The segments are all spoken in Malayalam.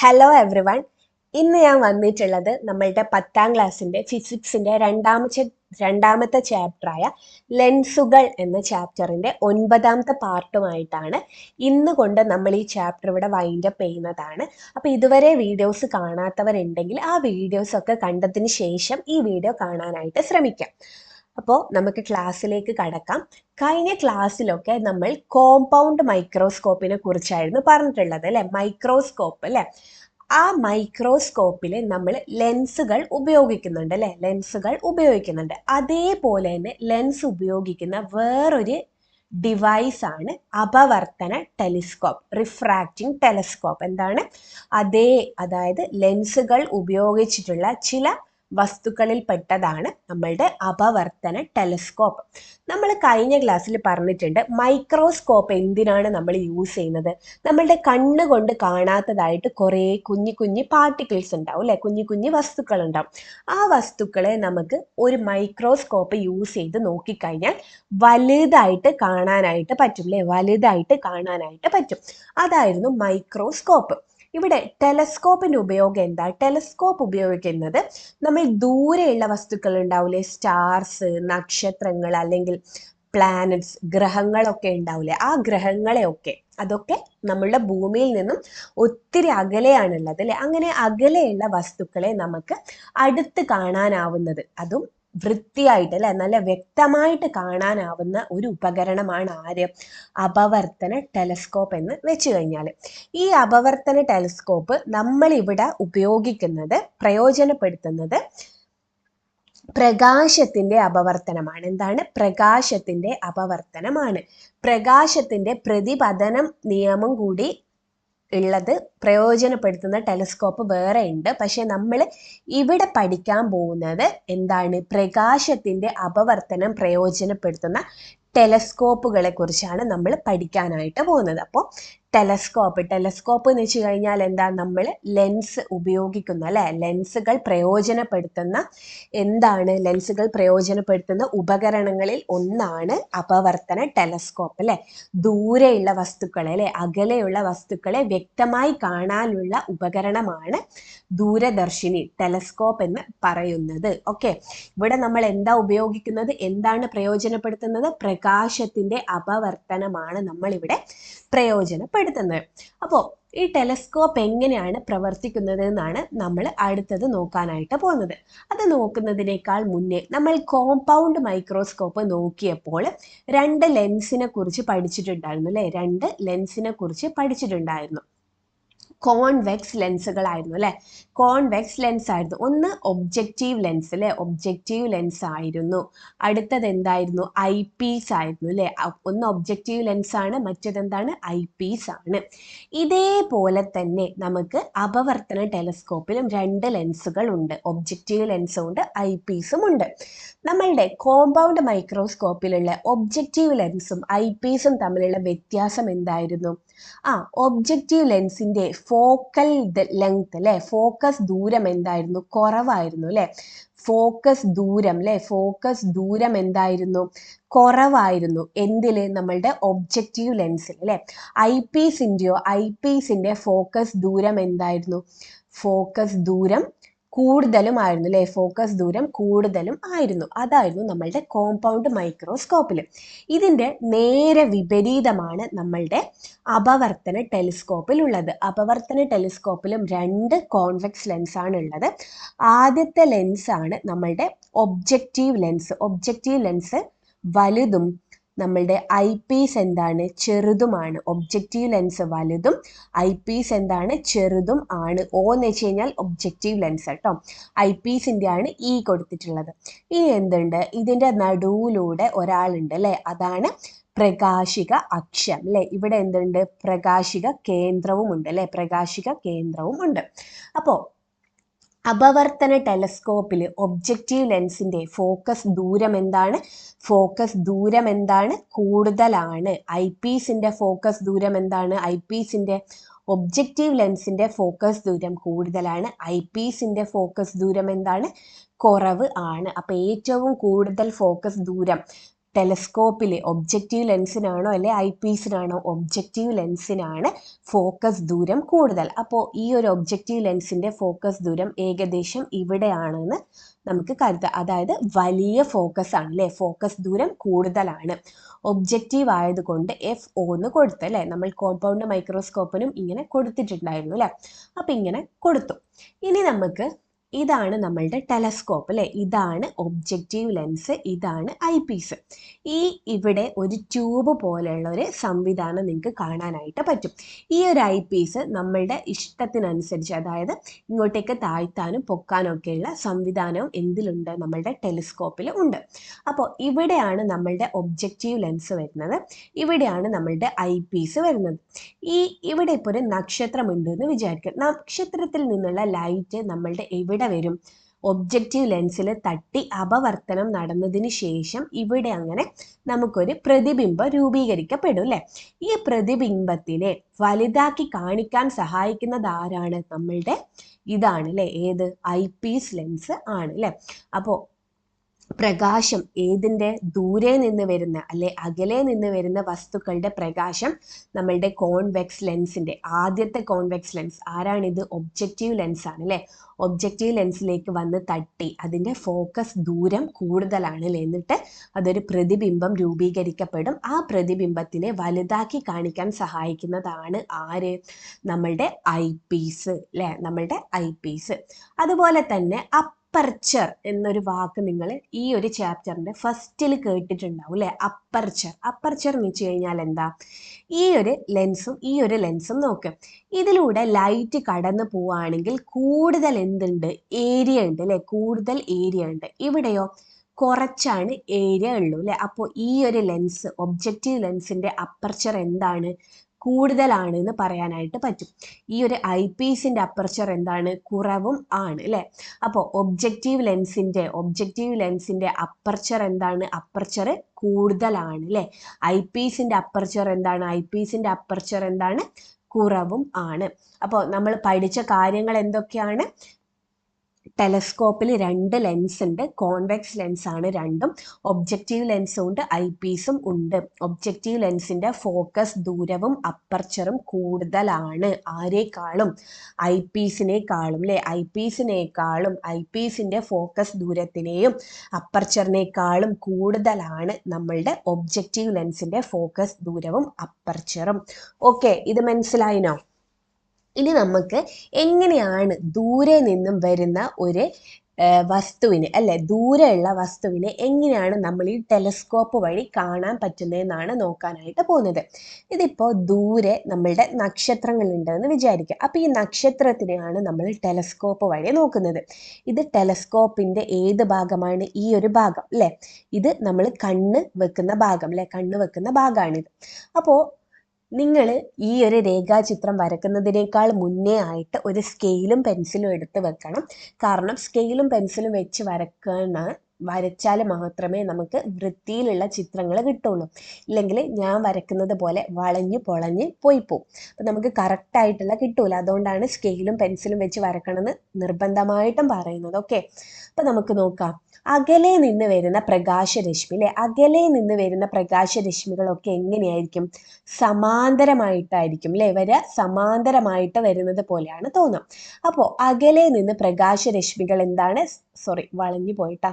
Hello every one. ഇന്ന് ഞാൻ വന്നിട്ടുള്ളത് നമ്മളുടെ 10ാം ക്ലാസ്സിൻ്റെ ഫിസിക്സിൻ്റെ രണ്ടാമത്തെ ചാപ്റ്ററായ ലെൻസുകൾ എന്ന ചാപ്റ്ററിൻ്റെ 9ാമത്തെ പാർട്ടുമായിട്ടാണ് ഇന്ന് കൊണ്ട് നമ്മൾ ഈ ചാപ്റ്റർ ഇവിടെ വൈൻഡപ്പ് ചെയ്യുന്നതാണ്. അപ്പോൾ ഇതുവരെ വീഡിയോസ് കാണാത്തവരുണ്ടെങ്കിൽ ആ വീഡിയോസൊക്കെ കണ്ടതിന് ശേഷം ഈ വീഡിയോ കാണാനായിട്ട് ശ്രമിക്കാം. അപ്പോൾ നമുക്ക് ക്ലാസ്സിലേക്ക് കടക്കാം. കഴിഞ്ഞ ക്ലാസ്സിലൊക്കെ നമ്മൾ കോമ്പൗണ്ട് മൈക്രോസ്കോപ്പിനെ കുറിച്ചായിരുന്നു പറഞ്ഞിട്ടുള്ളത് അല്ലേ? മൈക്രോസ്കോപ്പ് അല്ലേ? ആ മൈക്രോസ്കോപ്പിൽ നമ്മൾ ലെൻസുകൾ ഉപയോഗിക്കുന്നുണ്ട് അല്ലേ? ലെൻസുകൾ ഉപയോഗിക്കുന്നുണ്ട്. അതേപോലെ തന്നെ ലെൻസ് ഉപയോഗിക്കുന്ന വേറൊരു ഡിവൈസ് ആണ് അപവർത്തന ടെലിസ്കോപ്പ്, റിഫ്രാക്റ്റിംഗ് ടെലിസ്കോപ്പ്. എന്താണ്? അതായത് ലെൻസുകൾ ഉപയോഗിച്ചിട്ടുള്ള ചില വസ്തുക്കളിൽ പെട്ടതാണ് നമ്മളുടെ അപവർത്തന ടെലിസ്കോപ്പ്. നമ്മൾ കഴിഞ്ഞ ക്ലാസ്സിൽ പറഞ്ഞിട്ടുണ്ട് മൈക്രോസ്കോപ്പ് എന്തിനാണ് നമ്മൾ യൂസ് ചെയ്യുന്നത്. നമ്മളുടെ കണ്ണ് കൊണ്ട് കാണാത്തതായിട്ട് കുറേ കുഞ്ഞു പാർട്ടിക്കിൾസ് ഉണ്ടാവും അല്ലെ? കുഞ്ഞു വസ്തുക്കൾ ഉണ്ടാവും. ആ വസ്തുക്കളെ നമുക്ക് ഒരു മൈക്രോസ്കോപ്പ് യൂസ് ചെയ്ത് നോക്കിക്കഴിഞ്ഞാൽ വലുതായിട്ട് കാണാനായിട്ട് പറ്റും അല്ലെ? വലുതായിട്ട് കാണാനായിട്ട് പറ്റും. അതായിരുന്നു മൈക്രോസ്കോപ്പ്. ഇവിടെ ടെലസ്കോപ്പിന്റെ ഉപയോഗം എന്താ? ടെലസ്കോപ്പ് ഉപയോഗിക്കുന്നത് നമ്മൾ ദൂരെയുള്ള വസ്തുക്കൾ ഉണ്ടാവില്ലേ? സ്റ്റാർസ്, നക്ഷത്രങ്ങൾ, അല്ലെങ്കിൽ പ്ലാനറ്റ്സ്, ഗ്രഹങ്ങളൊക്കെ ഉണ്ടാവില്ലേ? ആ ഗ്രഹങ്ങളെയൊക്കെ, അതൊക്കെ നമ്മളുടെ ഭൂമിയിൽ നിന്നും ഒത്തിരി അകലെയാണുള്ളത് അല്ലെ? അങ്ങനെ അകലെയുള്ള വസ്തുക്കളെ നമുക്ക് അടുത്ത് കാണാനാവുന്നത്, അതും വൃത്തിയായിട്ട് അല്ലെ, നല്ല വ്യക്തമായിട്ട് കാണാനാവുന്ന ഒരു ഉപകരണമാണ് ആര്? അപവർത്തന ടെലസ്കോപ്പ് എന്ന് വെച്ച് കഴിഞ്ഞാൽ. ഈ അപവർത്തന ടെലസ്കോപ്പ് നമ്മളിവിടെ ഉപയോഗിക്കുന്നത്, പ്രയോജനപ്പെടുത്തുന്നത് പ്രകാശത്തിന്റെ അപവർത്തനമാണ്. എന്താണ്? പ്രകാശത്തിന്റെ അപവർത്തനമാണ്. പ്രകാശത്തിന്റെ പ്രതിപതനം നിയമം കൂടി ഉള്ളത് പ്രയോജനപ്പെടുത്തുന്ന ടെലിസ്കോപ്പ് വേറെ ഉണ്ട്. പക്ഷെ നമ്മൾ ഇവിടെ പഠിക്കാൻ പോകുന്നത് എന്താണ്? പ്രകാശത്തിന്റെ അപവർത്തനം പ്രയോജനപ്പെടുത്തുന്ന ടെലസ്കോപ്പുകളെ കുറിച്ചാണ് നമ്മൾ പഠിക്കാനായിട്ട് പോകുന്നത്. അപ്പോൾ ടെലസ്കോപ്പ് എന്ന് വെച്ച് കഴിഞ്ഞാൽ എന്താ? നമ്മൾ ലെൻസ് ഉപയോഗിക്കുന്ന അല്ലെ? ലെൻസുകൾ പ്രയോജനപ്പെടുത്തുന്ന ഉപകരണങ്ങളിൽ ഒന്നാണ് അപവർത്തന ടെലസ്കോപ്പ് അല്ലെ? ദൂരെയുള്ള വസ്തുക്കളെ അല്ലെ, അകലെയുള്ള വസ്തുക്കളെ വ്യക്തമായി കാണാനുള്ള ഉപകരണമാണ് ദൂരദർശിനി, ടെലസ്കോപ്പ് എന്ന് പറയുന്നത്. ഓക്കെ, ഇവിടെ നമ്മൾ എന്താ ഉപയോഗിക്കുന്നത്? എന്താണ് പ്രയോജനപ്പെടുത്തുന്നത്? പ്രകാശത്തിന്റെ അപവർത്തനമാണ് നമ്മൾ ഇവിടെ പ്രയോജനപ്പെടുത്തുന്നത്. അപ്പോൾ ഈ ടെലസ്കോപ്പ് എങ്ങനെയാണ് പ്രവർത്തിക്കുന്നത് എന്നാണ് നമ്മൾ അടുത്തത് നോക്കാനായിട്ട് പോകുന്നത്. അത് നോക്കുന്നതിനേക്കാൾ മുന്നേ നമ്മൾ കോമ്പൗണ്ട് മൈക്രോസ്കോപ്പ് നോക്കിയപ്പോൾ 2 ലെൻസിനെ കുറിച്ച് പഠിച്ചിട്ടുണ്ടായിരുന്നു അല്ലേ? 2 ലെൻസിനെ കുറിച്ച് പഠിച്ചിട്ടുണ്ടായിരുന്നു. കോൺവെക്സ് ലെൻസുകളായിരുന്നു അല്ലെ? കോൺവെക്സ് ലെൻസ് ആയിരുന്നു. ഒന്ന് ഒബ്ജക്റ്റീവ് ലെൻസ് അല്ലെ? ഒബ്ജക്റ്റീവ് ലെൻസ് ആയിരുന്നു. അടുത്തത് എന്തായിരുന്നു? ഐ പീസ് ആയിരുന്നു അല്ലെ? ഒന്ന് ഒബ്ജക്റ്റീവ് ലെൻസ് ആണ്, മറ്റേതെന്താണ്? ഐ പീസ് ആണ്. ഇതേപോലെ തന്നെ നമുക്ക് അപവർത്തന ടെലസ്കോപ്പിലും 2 ലെൻസുകൾ ഉണ്ട്. ഒബ്ജക്റ്റീവ് ലെൻസും ഉണ്ട്, ഐ പീസും ഉണ്ട്. നമ്മളുടെ കോമ്പൗണ്ട് മൈക്രോസ്കോപ്പിലുള്ള ഒബ്ജക്റ്റീവ് ലെൻസും ഐ പീസും തമ്മിലുള്ള വ്യത്യാസം എന്തായിരുന്നു? ഒബ്ജക്റ്റീവ് ലെൻസിന്റെ ഫോക്കൽ ലെങ്ത് അല്ലെ, ഫോക്കസ് ദൂരം എന്തായിരുന്നു? കുറവായിരുന്നു അല്ലെ? ഫോക്കസ് ദൂരം എന്തായിരുന്നു? കുറവായിരുന്നു. എന്തില്? നമ്മളുടെ ഒബ്ജക്റ്റീവ് ലെൻസിൽ അല്ലെ? ഐ പീസിന്റെ ഫോക്കസ് ദൂരം എന്തായിരുന്നു? ഫോക്കസ് ദൂരം കൂടുതലുമായിരുന്നു അല്ലെ? ഫോക്കസ് ദൂരം കൂടുതലും ആയിരുന്നു. അതായിരുന്നു നമ്മളുടെ കോമ്പൗണ്ട് മൈക്രോസ്കോപ്പിൽ. ഇതിന്റെ നേരെ വിപരീതമാണ് നമ്മളുടെ അപവർത്തന ടെലിസ്കോപ്പിൽ ഉള്ളത്. അപവർത്തന ടെലിസ്കോപ്പിലും 2 കോൺവെക്സ് ലെൻസ് ആണ് ഉള്ളത്. ആദ്യത്തെ ലെൻസ് ആണ് നമ്മളുടെ ഒബ്ജക്റ്റീവ് ലെൻസ് വലുതും നമ്മളുടെ ഐ പീസ് എന്താണ്? ചെറുതുമാണ്. ഒബ്ജക്റ്റീവ് ലെൻസ് വലുതും ഐ പീസ് എന്താണ്? ചെറുതും ആണ്. O എന്ന് വെച്ച് കഴിഞ്ഞാൽ ഒബ്ജക്റ്റീവ് ലെൻസ് കേട്ടോ. ഐ പീസിന്റെ ആണ് E കൊടുത്തിട്ടുള്ളത്. ഇനി എന്തുണ്ട്? ഇതിന്റെ നടുവിലൂടെ ഒരാളുണ്ട് അല്ലെ? അതാണ് പ്രകാശിക അക്ഷം അല്ലെ? ഇവിടെ എന്തുണ്ട്? പ്രകാശിക കേന്ദ്രവും ഉണ്ട് അല്ലെ? പ്രകാശിക കേന്ദ്രവും ഉണ്ട്. അപ്പോൾ അപവർത്തന ടെലസ്കോപ്പിൽ ഒബ്ജക്റ്റീവ് ലെൻസിന്റെ ഫോക്കസ് ദൂരം എന്താണ്? കൂടുതലാണ്. ഐ പീസിന്റെ ഫോക്കസ് ദൂരം എന്താണ്? ഒബ്ജക്റ്റീവ് ലെൻസിന്റെ ഫോക്കസ് ദൂരം കൂടുതലാണ്. ഐ പീസിന്റെ ഫോക്കസ് ദൂരം എന്താണ്? കുറവ് ആണ്. അപ്പൊ ഏറ്റവും കൂടുതൽ ഫോക്കസ് ദൂരം ടെലസ്കോപ്പിൽ ഒബ്ജക്റ്റീവ് ലെൻസിനാണോ അല്ലെ ഐ പീസിനാണോ? ഒബ്ജക്റ്റീവ് ലെൻസിനാണ് ഫോക്കസ് ദൂരം കൂടുതൽ. അപ്പോൾ ഈ ഒരു ഒബ്ജക്റ്റീവ് ലെൻസിൻ്റെ ഫോക്കസ് ദൂരം ഏകദേശം ഇവിടെയാണെന്ന് നമുക്ക് കരുതാം. അതായത് വലിയ ഫോക്കസ് ആണ് അല്ലേ, ഫോക്കസ് ദൂരം കൂടുതലാണ്. ഒബ്ജക്റ്റീവ് ആയതുകൊണ്ട് FO എന്ന് കൊടുത്തു അല്ലേ. നമ്മൾ കോമ്പൗണ്ട് മൈക്രോസ്കോപ്പിനും ഇങ്ങനെ കൊടുത്തിട്ടുണ്ടായിരുന്നു അല്ലേ. അപ്പം ഇങ്ങനെ കൊടുത്തു. ഇനി നമുക്ക് ഇതാണ് നമ്മളുടെ ടെലസ്കോപ്പ് അല്ലേ, ഇതാണ് ഒബ്ജക്റ്റീവ് ലെൻസ്, ഇതാണ് ഐ പീസ്. ഇവിടെ ഒരു ട്യൂബ് പോലെയുള്ള ഒരു സംവിധാനം നിങ്ങൾക്ക് കാണാനായിട്ട് പറ്റും. ഈ ഒരു ഐ പീസ് നമ്മളുടെ ഇഷ്ടത്തിനനുസരിച്ച്, അതായത് ഇങ്ങോട്ടേക്ക് താഴ്ത്താനും പൊക്കാനും ഒക്കെയുള്ള സംവിധാനവും എന്തിലുണ്ട്? നമ്മളുടെ ടെലിസ്കോപ്പിൽ ഉണ്ട്. അപ്പോൾ ഇവിടെയാണ് നമ്മളുടെ ഒബ്ജക്റ്റീവ് ലെൻസ് വരുന്നത്, ഇവിടെയാണ് നമ്മളുടെ ഐ പീസ് വരുന്നത്. ഇവിടെ ഇപ്പോൾ ഒരു നക്ഷത്രം ഉണ്ട് എന്ന് വിചാരിക്കുക. നക്ഷത്രത്തിൽ നിന്നുള്ള ലൈറ്റ് നമ്മളുടെ എവിടെ വരും? ഒബ്ജക്റ്റീവ് ലെൻസിൽ തട്ടി അപവർത്തനം നടന്നതിന് ശേഷം ഇവിടെ അങ്ങനെ നമുക്കൊരു പ്രതിബിംബം രൂപീകരിക്കപ്പെടും അല്ലേ. ഈ പ്രതിബിംബത്തിനെ വലുതാക്കി കാണിക്കാൻ സഹായിക്കുന്നത് ആരാണ്? നമ്മളുടെ ഇതാണ് അല്ലേ, ഏത്? ഐ പീസ് ലെൻസ് ആണ് അല്ലേ. അപ്പോൾ പ്രകാശം ഏതിൻ്റെ? ദൂരെ നിന്ന് വരുന്ന അല്ലെ അകലെ നിന്ന് വരുന്ന വസ്തുക്കളുടെ പ്രകാശം നമ്മളുടെ കോൺവെക്സ് ലെൻസിൻ്റെ, ആദ്യത്തെ കോൺവെക്സ് ലെൻസ് ആരാണിത്? ഒബ്ജക്റ്റീവ് ലെൻസ് ആണ് അല്ലേ. ഒബ്ജക്റ്റീവ് ലെൻസിലേക്ക് വന്ന് തട്ടി അതിൻ്റെ ഫോക്കസ് ദൂരം കൂടുതലാണ് അല്ലേ, എന്നിട്ട് അതൊരു പ്രതിബിംബം രൂപീകരിക്കപ്പെടും. ആ പ്രതിബിംബത്തിനെ വലുതാക്കി കാണിക്കാൻ സഹായിക്കുന്നതാണ് ആര്? നമ്മളുടെ ഐ പീസ് അല്ലേ, നമ്മളുടെ ഐ പീസ്. അതുപോലെ തന്നെ അപ്പർച്ചർ എന്നൊരു വാക്ക് നിങ്ങൾ ഈ ഒരു ചാപ്റ്ററിന്റെ ഫസ്റ്റിൽ കേട്ടിട്ടുണ്ടാവും അല്ലെ. അപ്പർച്ചർ എന്ന് വെച്ച് കഴിഞ്ഞാൽ എന്താ? ഈ ഒരു ലെൻസും നോക്ക്, ഇതിലൂടെ ലൈറ്റ് കടന്നു പോവുകയാണെങ്കിൽ കൂടുതൽ എന്തുണ്ട്? ഏരിയ ഉണ്ട് അല്ലെ, കൂടുതൽ ഏരിയ ഉണ്ട്. ഇവിടെയോ കുറച്ചാണ് ഏരിയ ഉള്ളൂ അല്ലെ. അപ്പോൾ ഈ ഒരു ലെൻസ്, ഒബ്ജക്റ്റീവ് ലെൻസിന്റെ അപ്പർച്ചർ എന്താണ്? കൂടുതലാണ് എന്ന് പറയാനായിട്ട് പറ്റും. ഈ ഒരു ഐ പീസിന്റെ അപ്പർച്ചർ എന്താണ്? കുറവും ആണ് അല്ലേ. അപ്പോൾ ഒബ്ജക്റ്റീവ് ലെൻസിന്റെ അപ്പർച്ചർ എന്താണ്? അപ്പർച്ചർ കൂടുതലാണ് അല്ലേ. ഐ പീസിന്റെ അപ്പർച്ചർ എന്താണ്? ഐ പീസിന്റെ അപ്പർച്ചർ എന്താണ്? കുറവും ആണ്. അപ്പോൾ നമ്മൾ പഠിച്ച കാര്യങ്ങൾ എന്തൊക്കെയാണ്? ടെലസ്കോപ്പിൽ 2 ലെൻസ് ഉണ്ട്, കോൺവെക്സ് ലെൻസ് ആണ് രണ്ടും. ഒബ്ജക്റ്റീവ് ലെൻസും ഉണ്ട്, ഐ പീസും ഉണ്ട്. ഒബ്ജക്റ്റീവ് ലെൻസിന്റെ ഫോക്കസ് ദൂരവും അപ്പർച്ചറും കൂടുതലാണ്. ആരേക്കാളും? ഐ പീസിനേക്കാളും അല്ലേ. ഐ പീസിന്റെ ഫോക്കസ് ദൂരത്തിനെയും അപ്പർച്ചറിനേക്കാളും കൂടുതലാണ് നമ്മളുടെ ഒബ്ജക്റ്റീവ് ലെൻസിന്റെ ഫോക്കസ് ദൂരവും അപ്പർച്ചറും. ഓക്കെ, ഇത് മനസ്സിലായിനോ? ഇനി നമുക്ക് എങ്ങനെയാണ് ദൂരെ നിന്നും വരുന്ന ഒരു വസ്തുവിനെ അല്ലെ, ദൂരെയുള്ള വസ്തുവിനെ എങ്ങനെയാണ് നമ്മൾ ഈ ടെലസ്കോപ്പ് വഴി കാണാൻ പറ്റുന്നതെന്നാണ് നോക്കാനായിട്ട് പോകുന്നത്. ഇതിപ്പോൾ ദൂരെ നമ്മളുടെ നക്ഷത്രങ്ങളുണ്ടെന്ന് വിചാരിക്കുക. അപ്പോൾ ഈ നക്ഷത്രത്തിനെയാണ് നമ്മൾ ടെലസ്കോപ്പ് വഴി നോക്കുന്നത്. ഇത് ടെലസ്കോപ്പിന്റെ ഏത് ഭാഗമാണ്? ഈ ഒരു ഭാഗം അല്ലേ. ഇത് നമ്മൾ കണ്ണ് വെക്കുന്ന ഭാഗം അല്ലെ, കണ്ണ് വെക്കുന്ന ഭാഗമാണിത്. അപ്പോൾ നിങ്ങൾ ഈ ഒരു രേഖാചിത്രം വരക്കുന്നതിനേക്കാൾ മുന്നേ ആയിട്ട് ഒരു സ്കെയിലും പെൻസിലും എടുത്ത് വെക്കണം. കാരണം സ്കെയിലും പെൻസിലും വെച്ച് വരച്ചാൽ മാത്രമേ നമുക്ക് വൃത്തിയിലുള്ള ചിത്രങ്ങൾ കിട്ടുള്ളൂ. ഇല്ലെങ്കിൽ ഞാൻ വരക്കുന്നത് പോലെ വളഞ്ഞു പൊളഞ്ഞ് പോയി പോവും. അപ്പം നമുക്ക് കറക്റ്റായിട്ടുള്ള കിട്ടൂല. അതുകൊണ്ടാണ് സ്കെയിലും പെൻസിലും വെച്ച് വരക്കണമെന്ന് നിർബന്ധമായിട്ടും പറയുന്നത്. ഓക്കെ, അപ്പം നമുക്ക് നോക്കാം. അകലെ നിന്ന് വരുന്ന പ്രകാശരശ്മി അല്ലെ, അകലെ നിന്ന് വരുന്ന പ്രകാശരശ്മികളൊക്കെ എങ്ങനെയായിരിക്കും? സമാന്തരമായിട്ടായിരിക്കും അല്ലെ വരിക. സമാന്തരമായിട്ട് വരുന്നത് പോലെയാണ് തോന്നുക. അപ്പോൾ അകലെ നിന്ന് പ്രകാശരശ്മികൾ എന്താണ്? വളഞ്ഞു പോയിട്ടാ.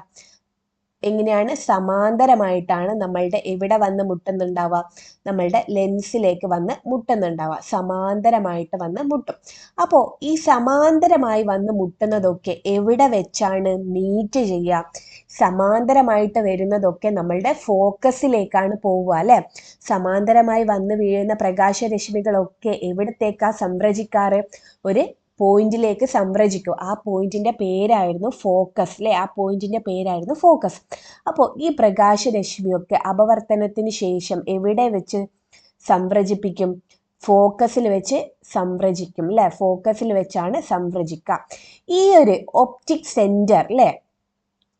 എങ്ങനെയാണ്? സമാന്തരമായിട്ടാണ് നമ്മളുടെ എവിടെ വന്ന് മുട്ടുന്നുണ്ടാവുക? നമ്മളുടെ ലെൻസിലേക്ക് വന്ന് മുട്ടുന്നുണ്ടാവുക. സമാന്തരമായിട്ട് വന്ന് മുട്ടും. അപ്പോൾ ഈ സമാന്തരമായി വന്ന് മുട്ടുന്നതൊക്കെ എവിടെ വെച്ചാണ് മീറ്റ് ചെയ്യുക? സമാന്തരമായിട്ട് വരുന്നതൊക്കെ നമ്മളുടെ ഫോക്കസിലേക്കാണ് പോവുക അല്ലെ. സമാന്തരമായി വന്ന് വീഴുന്ന പ്രകാശരശ്മികളൊക്കെ എവിടത്തേക്കാ സംരചിക്കാറ്? ഒരു പോയിന്റിലേക്ക് സംരചിക്കും. ആ പോയിന്റിന്റെ പേരായിരുന്നു ഫോക്കസ് അല്ലെ. ആ പോയിന്റിന്റെ പേരായിരുന്നു ഫോക്കസ്. അപ്പോൾ ഈ പ്രകാശരശ്മിയൊക്കെ അപവർത്തനത്തിന് ശേഷം എവിടെ വെച്ച് സംരചിപ്പിക്കും? ഫോക്കസിൽ വെച്ച് സംരചിക്കും അല്ലെ. ഫോക്കസിൽ വെച്ചാണ് സംരചിക്കുക. ഈ ഒരു ഒപ്റ്റിക് സെന്റർ അല്ലെ,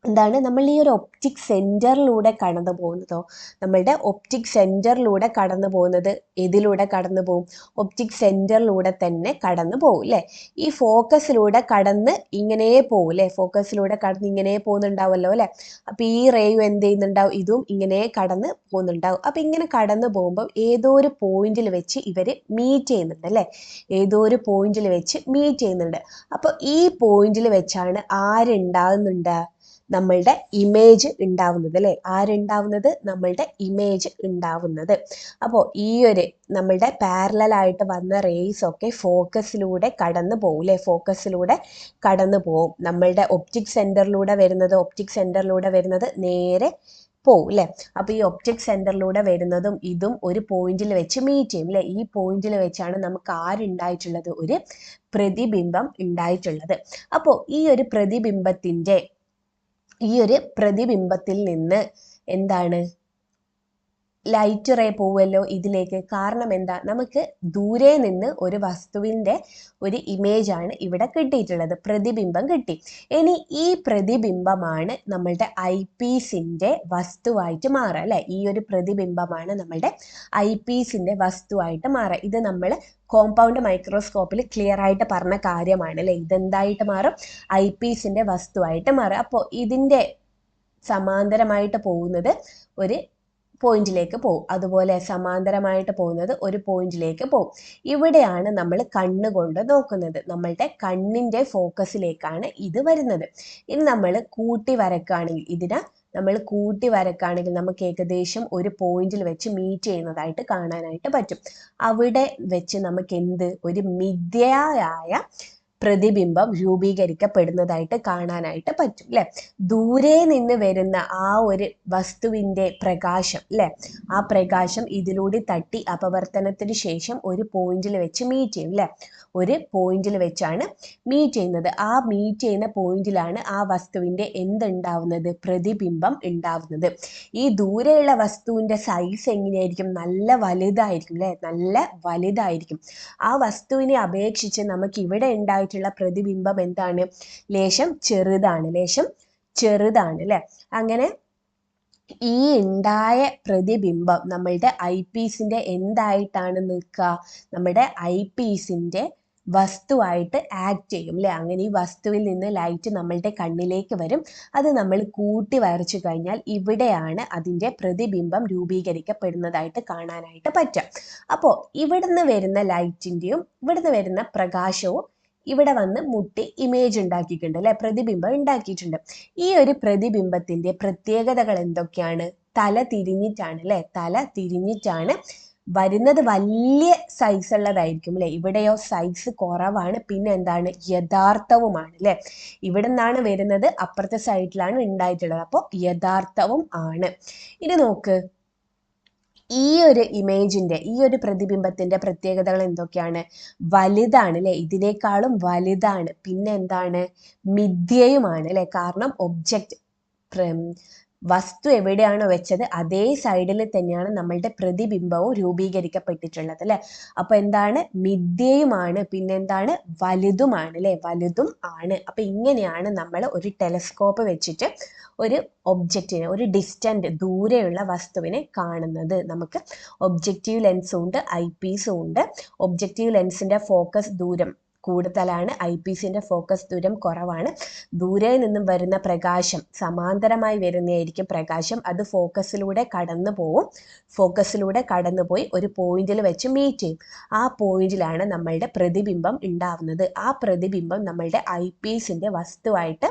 എന്താണ് നമ്മൾ ഈ ഒരു ഒപ്റ്റിക് സെൻറ്ററിലൂടെ കടന്നു പോകുന്നതോ, നമ്മളുടെ ഒപ്റ്റിക് സെൻറ്ററിലൂടെ കടന്നു പോകുന്നത് ഏതിലൂടെ കടന്നു പോകും? ഒപ്റ്റിക് സെൻറ്ററിലൂടെ തന്നെ കടന്നു പോകും അല്ലേ? ഈ ഫോക്കസിലൂടെ കടന്ന് ഇങ്ങനെ പോകും അല്ലേ? ഫോക്കസിലൂടെ കടന്ന് ഇങ്ങനെ പോകുന്നുണ്ടാവുമല്ലോ അല്ലേ? അപ്പോൾ ഈ റേയും എന്ത് ചെയ്യുന്നുണ്ടാവും? ഇതും ഇങ്ങനെ കടന്ന് പോകുന്നുണ്ടാവും. അപ്പോൾ ഇങ്ങനെ കടന്നു പോകുമ്പോൾ ഏതോ ഒരു പോയിന്റിൽ വെച്ച് ഇവർ മീറ്റ് ചെയ്യുന്നുണ്ട് അല്ലേ? ഏതോ ഒരു പോയിന്റിൽ വെച്ച് മീറ്റ് ചെയ്യുന്നുണ്ട്. അപ്പോൾ ഈ പോയിന്റിൽ വെച്ചാണ് ആരുണ്ടാകുന്നുണ്ട്? നമ്മളുടെ ഇമേജ് ഉണ്ടാവുന്നത് അല്ലേ? ആരുണ്ടാവുന്നത്? നമ്മളുടെ ഇമേജ് ഉണ്ടാവുന്നത്. അപ്പോൾ ഈ ഒരു നമ്മളുടെ പാരലലായിട്ട് വന്ന റേസ് ഒക്കെ ഫോക്കസിലൂടെ കടന്നു പോകും അല്ലേ? ഫോക്കസിലൂടെ കടന്നു പോകും. നമ്മളുടെ ഒപ്റ്റിക് സെൻറ്ററിലൂടെ വരുന്നത് നേരെ പോവും അല്ലേ? അപ്പോൾ ഈ ഒപ്റ്റിക് സെൻറ്ററിലൂടെ വരുന്നതും ഇതും ഒരു പോയിന്റിൽ വെച്ച് മീറ്റ് ചെയ്യും അല്ലേ? ഈ പോയിന്റിൽ വെച്ചാണ് നമുക്ക് ആരുണ്ടായിട്ടുള്ളത്? ഒരു പ്രതിബിംബം ഉണ്ടായിട്ടുള്ളത്. അപ്പോൾ ഈ ഒരു പ്രതിബിംബത്തിൽ നിന്ന് എന്താണ്? ലൈറ്റ് റേ പോവുമല്ലോ ഇതിലേക്ക്. കാരണം എന്താ? നമുക്ക് ദൂരെ നിന്ന് ഒരു വസ്തുവിൻ്റെ ഒരു ഇമേജ് ആണ് ഇവിടെ കിട്ടിയിട്ടുള്ളത്, പ്രതിബിംബം കിട്ടി. ഇനി ഈ പ്രതിബിംബമാണ് നമ്മളുടെ ഐ പീസിൻ്റെ വസ്തുവായിട്ട് മാറുക അല്ലേ? ഈ ഒരു പ്രതിബിംബമാണ് നമ്മളുടെ ഐ പീസിൻ്റെ വസ്തുവായിട്ട് മാറുക. ഇത് നമ്മൾ കോമ്പൗണ്ട് മൈക്രോസ്കോപ്പിൽ ക്ലിയർ ആയിട്ട് പറഞ്ഞ കാര്യമാണ് അല്ലേ? ഇതെന്തായിട്ട് മാറും? ഐ പീസിൻ്റെ വസ്തുവായിട്ട് മാറും. അപ്പോൾ ഇതിൻ്റെ സമാന്തരമായിട്ട് പോകുന്നത് ഒരു പോയിന്റിലേക്ക് പോകും, അതുപോലെ സമാന്തരമായിട്ട് പോകുന്നത് ഒരു പോയിന്റിലേക്ക് പോകും. ഇവിടെയാണ് നമ്മൾ കണ്ണുകൊണ്ട് നോക്കുന്നത്. നമ്മളുടെ കണ്ണിൻ്റെ ഫോക്കസിലേക്കാണ് ഇത് വരുന്നത്. ഇനി നമ്മൾ കൂട്ടി വരക്കുകയാണെങ്കിൽ നമുക്ക് ഏകദേശം ഒരു പോയിന്റിൽ വെച്ച് മീറ്റ് ചെയ്യുന്നതായിട്ട് കാണാനായിട്ട് പറ്റും. അവിടെ വെച്ച് നമുക്ക് ഒരു മിഥ്യയായ പ്രതിബിംബം രൂപീകരിക്കപ്പെടുന്നതായിട്ട് കാണാനായിട്ട് പറ്റും അല്ലേ? ദൂരെ നിന്ന് വരുന്ന ആ ഒരു വസ്തുവിൻ്റെ പ്രകാശം അല്ലേ? ആ പ്രകാശം ഇതിലൂടെ തട്ടി അപവർത്തനത്തിന് ശേഷം ഒരു പോയിന്റിൽ വെച്ച് മീറ്റ് ചെയ്യും അല്ലേ? ഒരു പോയിന്റിൽ വെച്ചാണ് മീറ്റ് ചെയ്യുന്നത്. ആ മീറ്റ് ചെയ്യുന്ന പോയിന്റിലാണ് ആ വസ്തുവിൻ്റെ എന്തുണ്ടാവുന്നത്? പ്രതിബിംബം ഉണ്ടാവുന്നത്. ഈ ദൂരെയുള്ള വസ്തുവിൻ്റെ സൈസ് എങ്ങനെയായിരിക്കും? നല്ല വലുതായിരിക്കും അല്ലേ? നല്ല വലുതായിരിക്കും. ആ വസ്തുവിനെ അപേക്ഷിച്ച് നമുക്ക് ഇവിടെ ഉണ്ടായിട്ടുള്ള പ്രതിബിംബം എന്താണ്? ലേശം ചെറുതാണ് അല്ലേ? അങ്ങനെ ഈ ഉണ്ടായ പ്രതിബിംബം നമ്മളുടെ ഐ പീസിൻ്റെ എന്തായിട്ടാണ് നിൽക്കുക? നമ്മുടെ ഐ പീസിൻ്റെ വസ്തുവായിട്ട് ആക്ട് ചെയ്യും അല്ലേ? അങ്ങനെ ഈ വസ്തുവിൽ നിന്ന് ലൈറ്റ് നമ്മളുടെ കണ്ണിലേക്ക് വരും. അത് നമ്മൾ കൂട്ടി വരച്ചു കഴിഞ്ഞാൽ ഇവിടെയാണ് അതിൻ്റെ പ്രതിബിംബം രൂപീകരിക്കപ്പെടുന്നതായിട്ട് കാണാനായിട്ട് പറ്റുക. അപ്പോൾ ഇവിടുന്ന് വരുന്ന ലൈറ്റിൻ്റെയും ഇവിടുന്ന് വരുന്ന പ്രകാശവും ഇവിടെ വന്ന് മുട്ടി ഇമേജ് ഉണ്ടാക്കിയിട്ടുണ്ട് അല്ലെ? പ്രതിബിംബം ഉണ്ടാക്കിയിട്ടുണ്ട്. ഈ ഒരു പ്രതിബിംബത്തിന്റെ പ്രത്യേകതകൾ എന്തൊക്കെയാണ്? തല തിരിഞ്ഞിട്ടാണ് അല്ലെ? തല തിരിഞ്ഞിട്ടാണ് വരുന്നത്. വലിയ സൈസ് ഉള്ളതായിരിക്കും അല്ലെ? ഇവിടെയോ സൈസ് കുറവാണ്. പിന്നെ എന്താണ്? യഥാർത്ഥവുമാണ് അല്ലെ? ഇവിടെ നിന്നാണ് വരുന്നത്, അപ്പുറത്തെ സൈഡിലാണ് ഉണ്ടായിട്ടുള്ളത്. അപ്പോൾ യഥാർത്ഥവും ആണ്. ഇനി നോക്ക്, ഈ ഒരു ഇമേജിന്റെ, ഈ ഒരു പ്രതിബിംബത്തിന്റെ പ്രത്യേകതകൾ എന്തൊക്കെയാണ്? വലുതാണ് അല്ലെ? ഇതിനേക്കാളും വലുതാണ്. പിന്നെ എന്താണ്? മിഥ്യയുമാണ് അല്ലെ? കാരണം വസ്തു എവിടെയാണോ വെച്ചത് അതേ സൈഡിൽ തന്നെയാണ് നമ്മളുടെ പ്രതിബിംബവും രൂപീകരിക്കപ്പെട്ടിട്ടുള്ളത് അല്ലെ? അപ്പൊ എന്താണ്? മിഥ്യയുമാണ്. പിന്നെന്താണ്? വലുതുമാണ് അല്ലെ? വലുതും ആണ്. അപ്പൊ ഇങ്ങനെയാണ് നമ്മൾ ഒരു ടെലസ്കോപ്പ് വെച്ചിട്ട് ഒരു ഒബ്ജക്റ്റിനെ, ഒരു ഡിസ്റ്റന്റ് ദൂരെയുള്ള വസ്തുവിനെ കാണുന്നത്. നമുക്ക് ഒബ്ജക്റ്റീവ് ലെൻസും ഉണ്ട്, ഐ പീസും ഉണ്ട്. ഒബ്ജക്റ്റീവ് ലെൻസിന്റെ ഫോക്കസ് ദൂരം കൂടുതലാണ്, ഐ പീസിന്റെ ഫോക്കസ് ദൂരം കുറവാണ്. ദൂരെ നിന്നും വരുന്ന പ്രകാശം സമാന്തരമായി വരുന്നതായിരിക്കും പ്രകാശം. അത് ഫോക്കസിലൂടെ കടന്നു പോവും. ഫോക്കസിലൂടെ കടന്നുപോയി ഒരു പോയിന്റിൽ വെച്ച് മീറ്റ് ചെയ്യും. ആ പോയിന്റിലാണ് നമ്മളുടെ പ്രതിബിംബം ഉണ്ടാവുന്നത്. ആ പ്രതിബിംബം നമ്മളുടെ ഐ പീസിന്റെ വസ്തുവായിട്ട്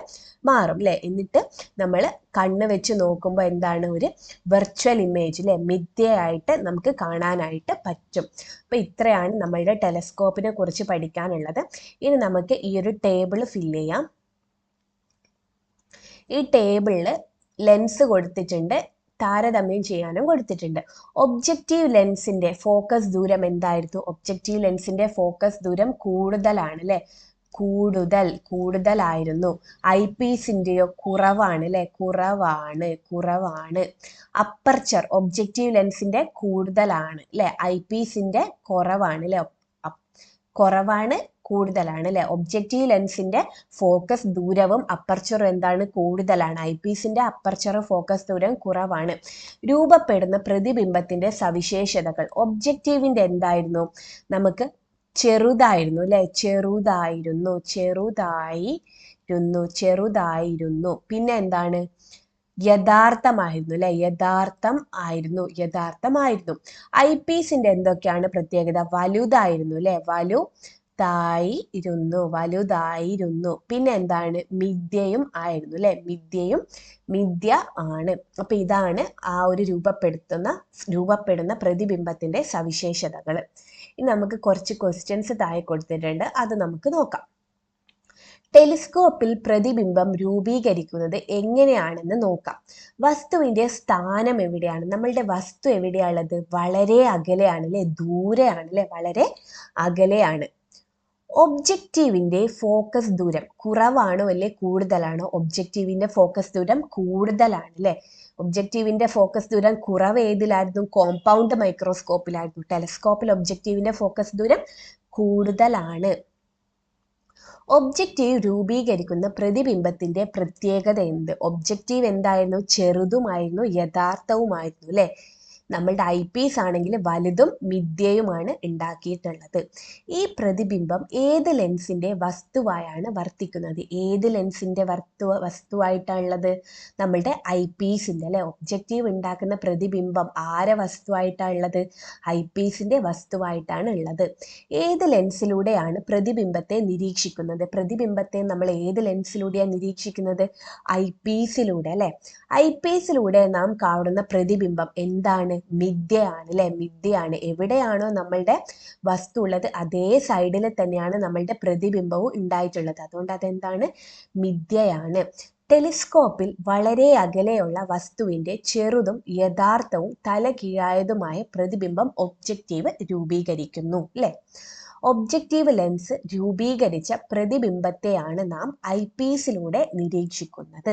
മാറും അല്ലെ? എന്നിട്ട് നമ്മൾ കണ്ണ് വെച്ച് നോക്കുമ്പോൾ എന്താണ്? ഒരു വെർച്വൽ ഇമേജ് അല്ലെ? മിഥ്യയായിട്ട് നമുക്ക് കാണാനായിട്ട് പറ്റും. അപ്പോൾ ഇത്രയാണ് നമ്മളുടെ ടെലസ്കോപ്പിനെ കുറിച്ച് പഠിക്കാനുള്ളത്. ഇനി നമുക്ക് ഈ ഒരു ടേബിൾ ഫില്ല് ചെയ്യാം. ഈ ടേബിളിൽ ലെൻസ് കൊടുത്തിട്ടുണ്ട്, താരതമ്യം ചെയ്യാനും കൊടുത്തിട്ടുണ്ട്. ഒബ്ജക്റ്റീവ് ലെൻസിന്റെ ഫോക്കസ് ദൂരം എന്തായിരുന്നു? ഒബ്ജക്റ്റീവ് ലെൻസിന്റെ ഫോക്കസ് ദൂരം കൂടുതലാണ് അല്ലെ? കൂടുതലായിരുന്നു. ഐ പീസിൻ്റെയോ കുറവാണ് അല്ലെ? കുറവാണ്. അപ്പർച്ചർ ഒബ്ജക്റ്റീവ് ലെൻസിന്റെ കൂടുതലാണ് അല്ലെ? ഐ പീസിന്റെ കുറവാണ് അല്ലെ? കുറവാണ്. കൂടുതലാണ് അല്ലെ. ഒബ്ജക്റ്റീവ് ലെൻസിന്റെ ഫോക്കസ് ദൂരവും അപ്പർച്ചറും എന്താണ് കൂടുതലാണ്. ഐ പീസിന്റെ അപ്പർച്ചർ ഫോക്കസ് ദൂരം കുറവാണ്. രൂപപ്പെടുന്ന പ്രതിബിംബത്തിന്റെ സവിശേഷതകൾ. ഒബ്ജക്റ്റീവിന്റെ എന്തായിരുന്നു, നമുക്ക് ചെറുതായിരുന്നു അല്ലെ, ചെറുതായിരുന്നു. പിന്നെ എന്താണ്, യഥാർത്ഥമായിരുന്നു അല്ലെ, യഥാർത്ഥമായിരുന്നു. ഐ പീസിന്റെ എന്തൊക്കെയാണ് പ്രത്യേകത, വലുതായിരുന്നു അല്ലെ, വലുതായിരുന്നു. പിന്നെ എന്താണ്, മിഥ്യയും ആയിരുന്നു അല്ലെ, മിഥ്യ ആണ്. അപ്പൊ ഇതാണ് ആ ഒരു രൂപപ്പെടുന്ന പ്രതിബിംബത്തിന്റെ സവിശേഷതകൾ. ഇനി നമുക്ക് കുറച്ച് ക്വസ്റ്റ്യൻസ് താഴെ കൊടുത്തിട്ടുണ്ട്, അത് നമുക്ക് നോക്കാം. ടെലിസ്കോപ്പിൽ പ്രതിബിംബം രൂപീകരിക്കുന്നത് എങ്ങനെയാണെന്ന് നോക്കാം. വസ്തുവിന്റെ സ്ഥാനം എവിടെയാണ്, നമ്മളുടെ വസ്തു എവിടെയാണുള്ളത്, വളരെ അകലെയാണ് അല്ലെ, ദൂരെയാണ് അല്ലെ, വളരെ അകലെയാണ്. ഒബ്ജക്റ്റീവിന്റെ ഫോക്കസ് ദൂരം കുറവാണോ അല്ലെ കൂടുതലാണോ, ഒബ്ജക്റ്റീവിന്റെ ഫോക്കസ് ദൂരം കൂടുതലാണ് അല്ലെ. ഒബ്ജക്റ്റീവിന്റെ ഫോക്കസ് ദൂരം കുറവ് ഏതിലായിരുന്നു, കോമ്പൗണ്ട് മൈക്രോസ്കോപ്പിലായിരുന്നു. ടെലിസ്കോപ്പിൽ ഒബ്ജക്റ്റീവിന്റെ ഫോക്കസ് ദൂരം കൂടുതലാണ്. ഒബ്ജക്റ്റീവ് രൂപീകരിക്കുന്ന പ്രതിബിംബത്തിന്റെ പ്രത്യേകത എന്ത്, ഒബ്ജക്റ്റീവ് എന്തായിരുന്നു, ചെറുതുമായിരുന്നു, യഥാർത്ഥവുമായിരുന്നു അല്ലെ. നമ്മളുടെ ഐ പീസ് ആണെങ്കിൽ വലുതും മിഥ്യയുമാണ് ഉണ്ടാക്കിയിട്ടുള്ളത്. ഈ പ്രതിബിംബം ഏത് ലെൻസിന്റെ വസ്തുവായാണ് വർത്തിക്കുന്നത്, ഏത് ലെൻസിന്റെ വസ്തുവായിട്ടാണുള്ളത്, നമ്മളുടെ ഐ പീസിന്റെ അല്ലെ. ഒബ്ജക്റ്റീവ് ഉണ്ടാക്കുന്ന പ്രതിബിംബം ആരെ വസ്തുവായിട്ടാണുള്ളത്, ഐ പീസിന്റെ വസ്തുവായിട്ടാണ് ഉള്ളത്. ഏത് ലെൻസിലൂടെയാണ് പ്രതിബിംബത്തെ നിരീക്ഷിക്കുന്നത്, പ്രതിബിംബത്തെ നമ്മൾ ഏത് ലെൻസിലൂടെയാണ് നിരീക്ഷിക്കുന്നത്, ഐ പീസിലൂടെ അല്ലെ. ഐ പീസിലൂടെ നാം കാണുന്ന പ്രതിബിംബം എന്താണ്, മിഥ്യയാണ് അല്ലെ, മിഥ്യയാണ്. എവിടെയാണോ നമ്മളുടെ വസ്തു ഉള്ളത് അതേ സൈഡിൽ തന്നെയാണ് നമ്മളുടെ പ്രതിബിംബവും ഉണ്ടായിട്ടുള്ളത്, അതുകൊണ്ട് അതെന്താണ്, മിഥ്യയാണ്. ടെലിസ്കോപ്പിൽ വളരെ അകലെയുള്ള വസ്തുവിന്റെ ചെറുതും യഥാർത്ഥവും തലകീഴായതുമായ പ്രതിബിംബം ഒബ്ജക്റ്റീവ് രൂപീകരിക്കുന്നു അല്ലെ. ഒബ്ജക്റ്റീവ് ലെൻസ് രൂപീകരിച്ച പ്രതിബിംബത്തെയാണ് നാം ഐ പീസിലൂടെ നിരീക്ഷിക്കുന്നത്.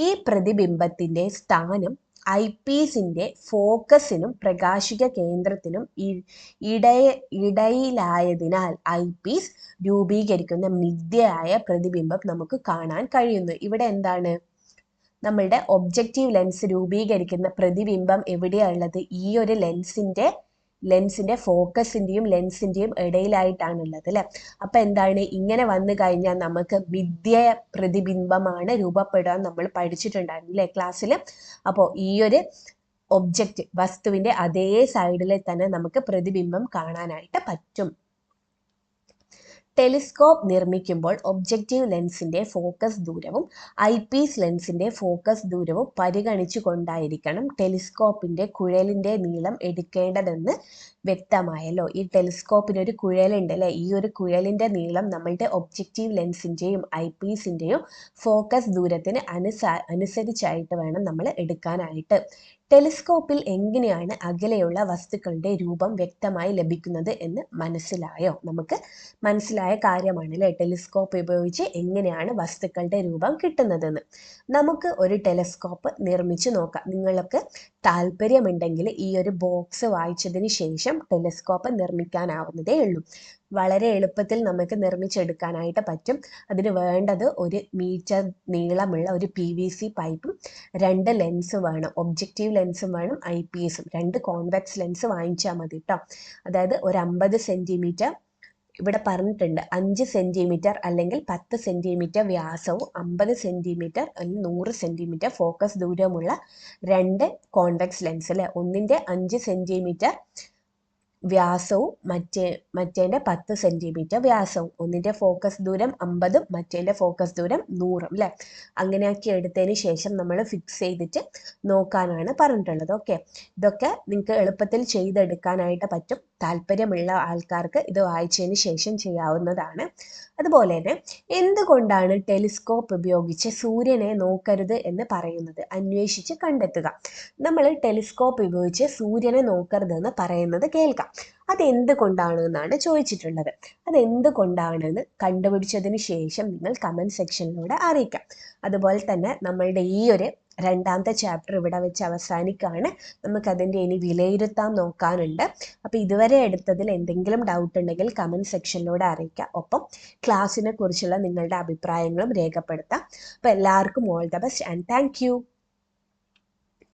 ഈ പ്രതിബിംബത്തിന്റെ സ്ഥാനം ഐ പീസിന്റെ ഫോക്കസിനും പ്രകാശിക കേന്ദ്രത്തിനും ഇടയിലായതിനാൽ ഐ പീസ് രൂപീകരിക്കുന്ന മിഥ്യയായ പ്രതിബിംബം നമുക്ക് കാണാൻ കഴിയുന്നു. ഇവിടെ എന്താണ്, നമ്മളുടെ ഒബ്ജക്റ്റീവ് ലെൻസ് രൂപീകരിക്കുന്ന പ്രതിബിംബം എവിടെയാണുള്ളത്, ഈ ഒരു ലെൻസിന്റെ ഫോക്കസിന്റെയും ലെൻസിന്റെയും ഇടയിലായിട്ടാണുള്ളത് അല്ലെ. അപ്പൊ എന്താണ്, ഇങ്ങനെ വന്നു കഴിഞ്ഞാൽ നമുക്ക് മിഥ്യ പ്രതിബിംബമാണ് രൂപപ്പെടാൻ നമ്മൾ പഠിച്ചിട്ടുണ്ടായിരുന്നു അല്ലെ ക്ലാസ്സിൽ. അപ്പോൾ ഈ ഒരു വസ്തുവിന്റെ അതേ സൈഡിൽ തന്നെ നമുക്ക് പ്രതിബിംബം കാണാനായിട്ട് പറ്റും. ടെലിസ്കോപ്പ് നിർമ്മിക്കുമ്പോൾ ഒബ്ജക്റ്റീവ് ലെൻസിന്റെ ഫോക്കസ് ദൂരവും ഐ പീസ് ലെൻസിന്റെ ഫോക്കസ് ദൂരവും പരിഗണിച്ചു കൊണ്ടായിരിക്കണം ടെലിസ്കോപ്പിന്റെ കുഴലിന്റെ നീളം എടുക്കേണ്ടതെന്ന് വ്യക്തമായല്ലോ. ഈ ടെലിസ്കോപ്പിന് ഒരു കുഴലുണ്ട് അല്ലെ, ഈ ഒരു കുഴലിന്റെ നീളം നമ്മളുടെ ഒബ്ജക്റ്റീവ് ലെൻസിന്റെയും ഐ പീസിന്റെയും ഫോക്കസ് ദൂരത്തിന് അനുസരിച്ചായിട്ട് വേണം നമ്മൾ എടുക്കാനായിട്ട്. ടെലിസ്കോപ്പിൽ എങ്ങനെയാണ് അകലെയുള്ള വസ്തുക്കളുടെ രൂപം വ്യക്തമായി ലഭിക്കുന്നത് എന്ന് മനസ്സിലായോ, നമുക്ക് മനസ്സിലായ കാര്യമാണ് അല്ലെ, ടെലിസ്കോപ്പ് ഉപയോഗിച്ച് എങ്ങനെയാണ് വസ്തുക്കളുടെ രൂപം കിട്ടുന്നതെന്ന്. നമുക്ക് ഒരു ടെലിസ്കോപ്പ് നിർമ്മിച്ചു നോക്കാം. നിങ്ങൾക്ക് താല്പര്യമുണ്ടെങ്കിൽ ഈ ഒരു ബോക്സ് വായിച്ചതിന് ശേഷം ടെലിസ്കോപ്പ് നിർമ്മിക്കാനാവുന്നതേ ഉള്ളൂ. വളരെ എളുപ്പത്തിൽ നമുക്ക് നിർമ്മിച്ചെടുക്കാനായിട്ട് പറ്റും. അതിന് വേണ്ടത് 1 മീറ്റർ നീളമുള്ള ഒരു PVC പൈപ്പും 2 ലെൻസ് വേണം, ഒബ്ജക്റ്റീവ് ലെൻസും വേണം, ഐ പീസും. 2 കോൺവെക്സ് ലെൻസ് വാങ്ങിച്ചാൽ മതി കേട്ടോ. അതായത് ഒരു 50 സെന്റിമീറ്റർ, ഇവിടെ പറഞ്ഞിട്ടുണ്ട് 5 സെന്റിമീറ്റർ അല്ലെങ്കിൽ 10 സെന്റിമീറ്റർ വ്യാസവും 50 സെന്റിമീറ്റർ അല്ലെങ്കിൽ 100 സെന്റിമീറ്റർ ഫോക്കസ് ദൂരമുള്ള 2 കോൺവെക്സ് ലെൻസ് അല്ലെ. ഒന്നിന്റെ 5 സെന്റിമീറ്റർ വ്യാസവും മറ്റേന്റെ 10 സെന്റിമീറ്റർ വ്യാസവും. ഒന്നിന്റെ ഫോക്കസ് ദൂരം 50ഉം മറ്റേന്റെ ഫോക്കസ് ദൂരം 100ഉം അല്ലെ. അങ്ങനെയാക്കി എടുത്തതിന് ശേഷം നമ്മൾ ഫിക്സ് ചെയ്തിട്ട് നോക്കാനാണ് പറഞ്ഞിട്ടുള്ളത്. ഓക്കെ, ഇതൊക്കെ നിങ്ങൾക്ക് എളുപ്പത്തിൽ ചെയ്തെടുക്കാനായിട്ട് പറ്റും. താല്പര്യമുള്ള ആൾക്കാർക്ക് ഇത് വായിച്ചതിന് ശേഷം ചെയ്യാവുന്നതാണ്. അതുപോലെ തന്നെ എന്തുകൊണ്ടാണ് ടെലിസ്കോപ്പ് ഉപയോഗിച്ച് സൂര്യനെ നോക്കരുത് എന്ന് പറയുന്നത്, അന്വേഷിച്ച് കണ്ടെത്തുക. നമ്മൾ ടെലിസ്കോപ്പ് ഉപയോഗിച്ച് സൂര്യനെ നോക്കരുതെന്ന് പറയുന്നത് കേൾക്കാം. അതെന്തുകൊണ്ടാണ് എന്നാണ് ചോദിച്ചിട്ടുള്ളത്. അതെന്തുകൊണ്ടാണെന്ന് കണ്ടുപിടിച്ചതിന് ശേഷം നിങ്ങൾ കമൻറ്റ് സെക്ഷനിലൂടെ അറിയിക്കാം. അതുപോലെ തന്നെ നമ്മളുടെ ഈ ഒരു രണ്ടാമത്തെ ചാപ്റ്റർ ഇവിടെ വെച്ച് അവസാനിക്കുകയാണ്. നമുക്കതിൻ്റെ ഇനി വിലയിരുത്താൻ നോക്കാനുണ്ട്. അപ്പോൾ ഇതുവരെ എടുത്തതിൽ എന്തെങ്കിലും ഡൗട്ട് ഉണ്ടെങ്കിൽ കമൻറ്റ് സെക്ഷനിലൂടെ അറിയിക്കുക. ഒപ്പം ക്ലാസ്സിനെ കുറിച്ചുള്ള നിങ്ങളുടെ അഭിപ്രായങ്ങളും രേഖപ്പെടുത്താം. അപ്പോൾ എല്ലാവർക്കും all the best and thank you.